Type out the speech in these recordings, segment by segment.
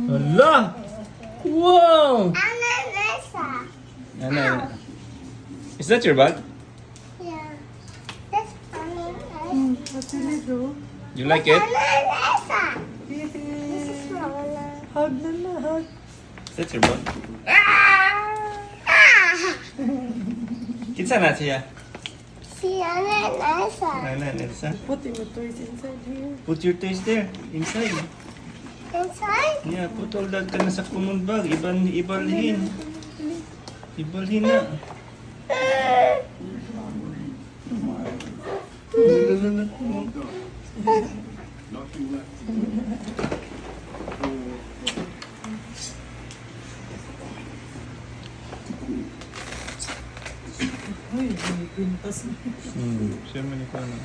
Hala! Wow! Ananasa. Ano? Is that your bag? Yeah. That's ananasa. What's in it though? You like it? Ananasa. This is smaller. Hug na na, hug. Is that your bag? Kinsa na siya? Si ananasa. Nana, Elsa. Put your toys inside here. Put your toys there, inside. Inside? Yeah, put all that ka na sa common bag. Ibalhin. Ibalhin na. Ay, may pintas na. Siya man ikaw na.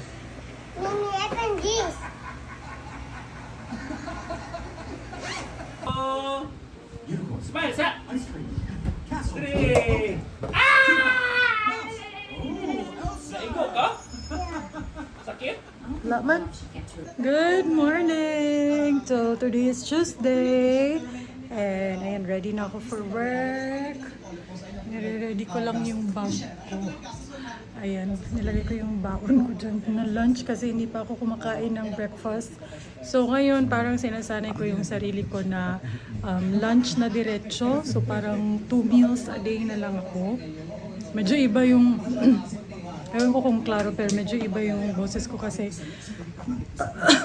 Mimi, open this. Smile, sa! Three! Naigo ka? Sakit? Laman. Good morning! So, today is Tuesday. And ayan, ready na ako for work. Nire-ready ko lang yung bag ko. Ayan, nilagay ko yung baon ko dyan na lunch kasi hindi pa ako kumakain ng breakfast. So ngayon, parang sinasanay ko yung sarili ko na lunch na diretso. So parang 2 meals a day na lang ako. Medyo iba yung... Ewan ko kung klaro, pero medyo iba yung boses ko kasi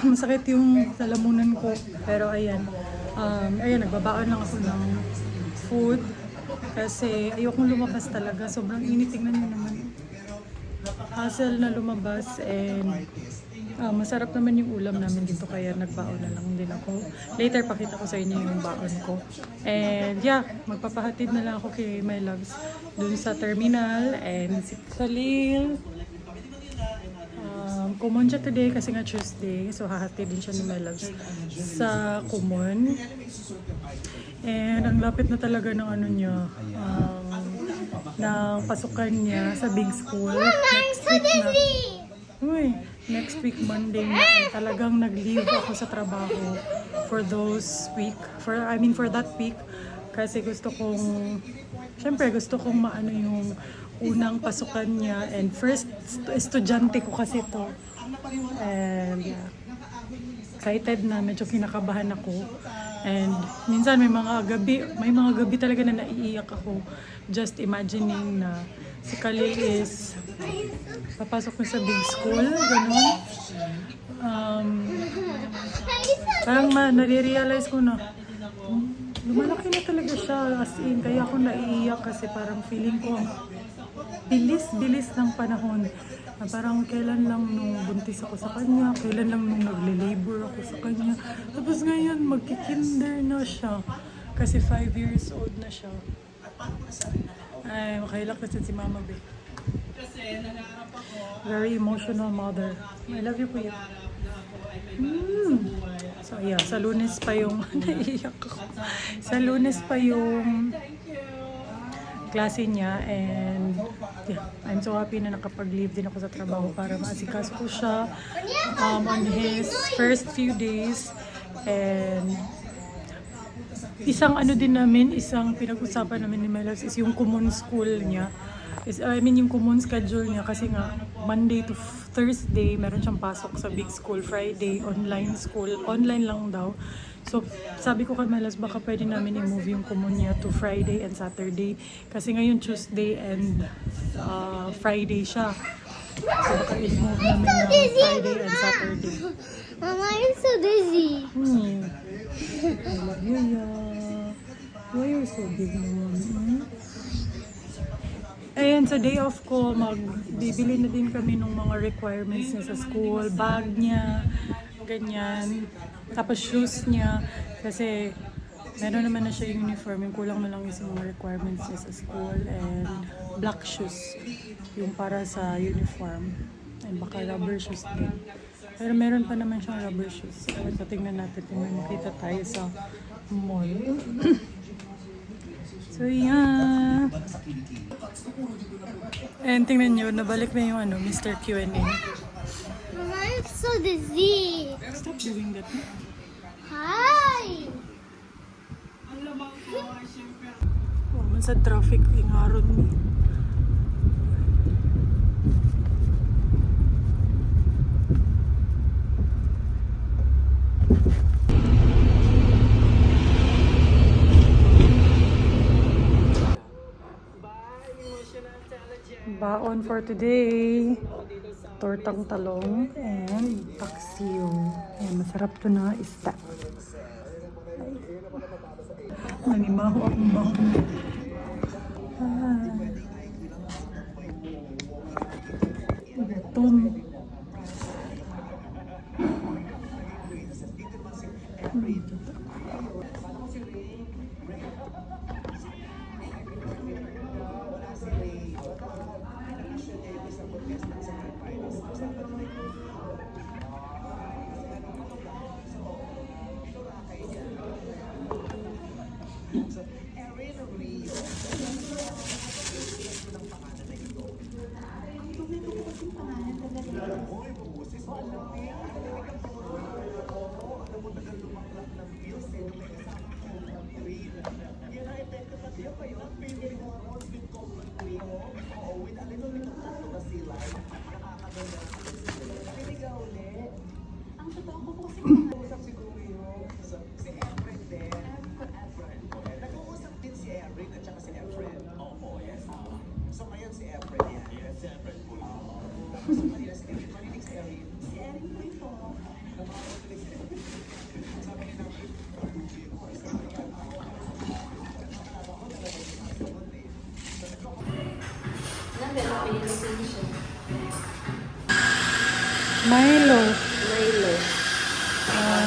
masakit yung lalamunan ko. Pero ayan, nagbabaon lang ako ng food kasi ayokong lumabas talaga. Sobrang init, tingnan nyo naman. Hassle na lumabas and masarap naman yung ulam namin dito kaya nagbaon na lang din ako. Later pakita ko sa inyo yung baon ko. And yeah, magpapahatid na lang ako kay my loves dun sa terminal and si Khalil. Kumon siya today kasi nga Tuesday. So hahatid din siya ni my loves sa Kumon. And ang lapit na talaga ng ano niya, ng pasukan niya sa big school. Next week na. Uy, next week Monday na. Talagang nag-leave ako sa trabaho for those week. For that week. Kasi gusto kong, syempre gusto kong maano yung unang pasukan niya. And first, estudyante ko kasi to. And yeah, excited na, medyo kinakabahan ako. And minsan may mga gabi talaga na naiiyak ako. Just imagining na si Khalil is papasok na sa big school, gano'n. Parang nare-realize ko na lumalaki na talaga siya, as in, kaya ako naiiyak kasi parang feeling ko ang bilis ng panahon. Na parang kailan lang nung buntis ako sa kanya, kailan lang nung nagle-labor ako sa kanya. Tapos ngayon, magkikinder na siya. Kasi 5 years old na siya. Ay, makailak kasi si Mama Be. Very emotional mother. I love you, Kuya. So yeah, sa Lunes pa yung naiiyak ako. Sa Lunes pa yung klase niya and yeah, I'm so happy na nakapag-leave din ako sa trabaho para maasikaso ko siya on his first few days. And isang isang pinag-usapan namin ni Melos is yung common school niya. Yung common schedule niya kasi nga Monday to Thursday meron siyang pasok sa big school, Friday online school, online lang daw. So sabi ko kay Melos baka pwede namin i-move yung common niya to Friday and Saturday kasi ngayon Tuesday and Friday siya. So baka i-move namin na Friday and Saturday. Mama, you're so dizzy. I love you, yeah. Why you're so big naman? Ayan, sa day off ko, magbibili na din kami ng mga requirements niya sa school. Bag niya, ganyan. Tapos shoes niya. Kasi meron naman na siya yung uniform. Yung kulang na lang yung mga requirements niya sa school. And black shoes. Yung para sa uniform. And baka rubber shoes din. Pero meron pa naman siyang rubber shoes. So tingnan natin kung may makita tayo sa mall. So yeah. And tingnan nyo, nabalik na yung Mr. Q&A. Mama, I'm so dizzy. Stop doing that. Hi. Waman sa traffic ingaron mi. Baon for today. Tortang talong and paksiw. Ayan, masarap to na isda. Nanimaho akong baho. Gutom. Milo.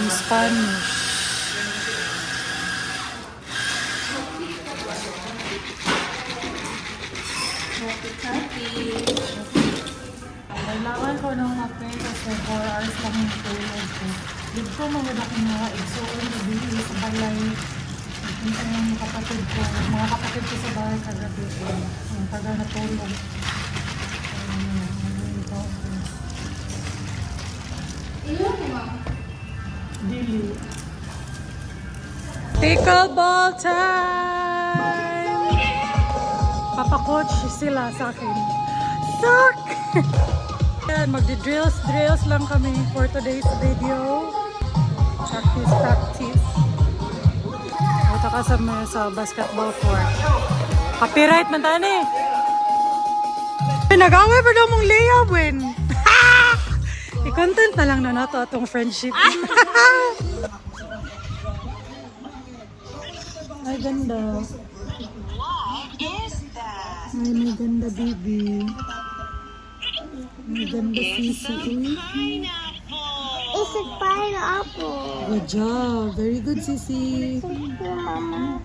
Spanish. Kailangan ko ng kape kasi 4 hours lang yung tulog ko. Dito maganda ko na igsuon na bilis sa balay. Ito yung kapatid ko. Mga kapatid ko sa bahay kagabi ko. Yung taga na tulog. Dili. Pickleball time! Papakoach sila sa akin. Suck! Yan, magdi-drills lang kami for today's video. Practice. Ito ka sa basketball court. Copyright man tayo eh. Nag-away pa daw mong layup, Win. I-content na lang na nato atong friendship. Ay, ganda. Ay, may ganda, baby. May ganda, Sisi. It's a pineapple. Good job. Very good, Sisi. Thank you, Mama.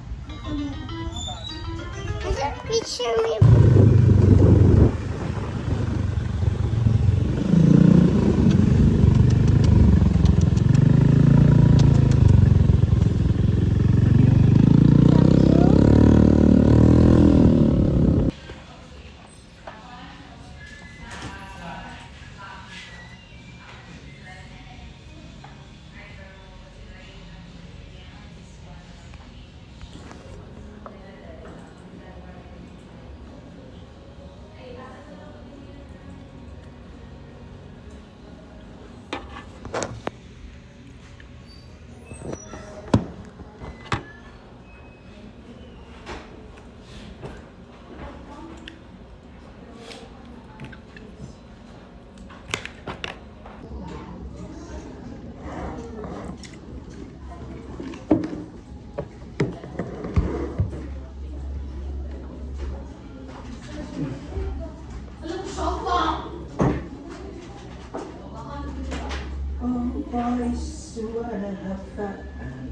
Is that picture me? Boys who wanna have fun.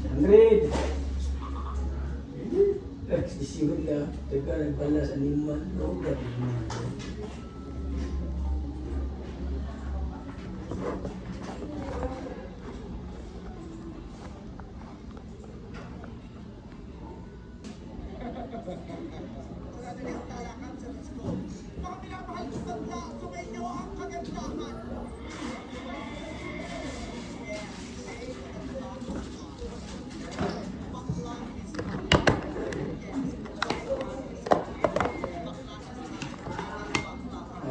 100. Nagsisiwag ka. Teka, nagpala sa liman.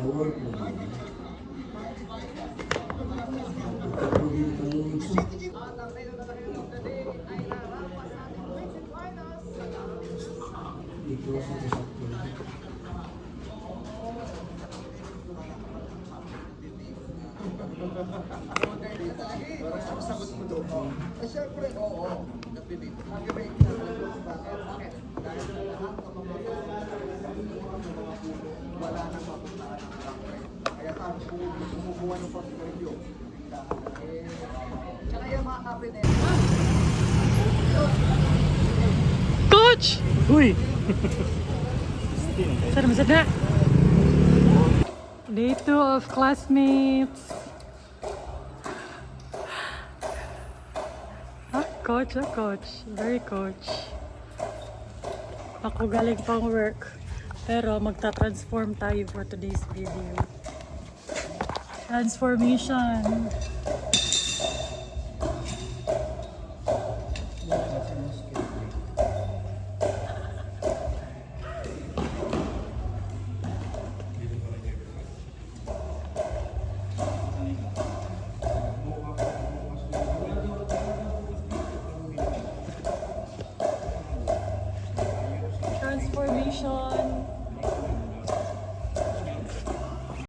work mo. Pagpapagin ka mo ito. Dito sa kasakyan. Coach! Uy! Sana masada. Day 2 of classmates. Coach, coach. Very coach. Ako galing pang work. Pero magta-transform tayo for today's video. Transformation.